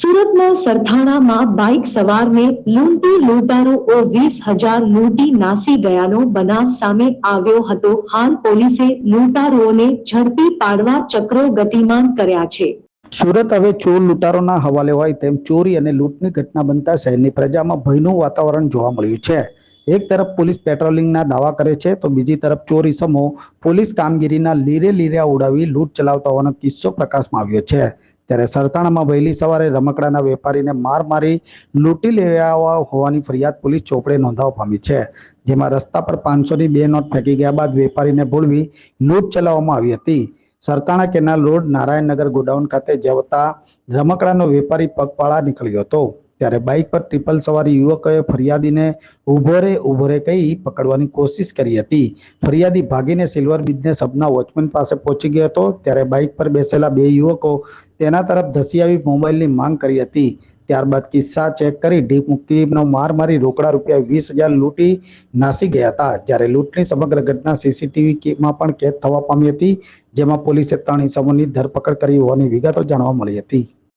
સુરતના સરથાણામાં બાઇક સવારને લૂંટી લૂંટારુઓ 20,000 લૂંટી નાસી ગયાનો બનાવ સામે આવ્યો હતો। હાલ પોલીસે લૂંટારુઓને ઝડપી પાડવા ચક્રો ગતિમાન કર્યા છે। સુરત હવે ચોર લૂંટારોના હવાલે હોય તેમ ચોરી અને લૂંટની ઘટના બનતા શહેરની પ્રજામાં ભયનું વાતાવરણ જોવા મળ્યું છે। એક તરફ પોલીસ પેટ્રોલિંગના દાવા કરે છે તો બીજી તરફ ચોર ઇસમો પોલીસ કામગીરીના લીરે લીરા ઉડાવી લૂંટ ચલાવતા હોવાનો કિસ્સો પ્રકાશમાં આવ્યો છે। ત્યારે સરથાણામાં વહેલી સવારે રમકડાના વેપારીને માર મારી લૂંટી લેવા હોવાની ફરિયાદ પોલીસ ચોપડે નોંધાવા પામી છે। જેમાં રસ્તા પર 500ની 2 નોટ ફેંકી ગયા બાદ વેપારીને ભૂલવી લૂંટ ચલાવવામાં આવી હતી। Sarthana canal road Narayannagar godown ખાતે જતા રમકડાનો વેપારી પગપાળા નીકળ્યો હતો ત્યારે બાઇક પર ટ્રિપલ સવાર યુવકોએ ફરિયાદીને ઉભો રે કહી પકડવાની કોશિશ કરી હતી। ફરિયાદી ભાગીને સિલ્વર બિઝનેસ હબના વોચમેન પાસે પહોંચી ગયો હતો ત્યારે બાઇક પર બેસેલા 2 યુવકો તેના તરફ ધસી આવી મોબાઈલની માંગ કરી હતી। ત્યારબાદ કિસ્સા ચેક કરી ઢીક મુક્તિનો માર મારી રોકડા રૂપિયા 20,000 લૂંટી નાસી ગયા હતા। જ્યારે લૂંટની સમગ્ર ઘટના સીસીટીવીમાં પણ કેદ થવા પામી હતી, જેમાં પોલીસે 3 ઇસમોની ધરપકડ કરી હોવાની વિગતો જાણવા મળી હતી।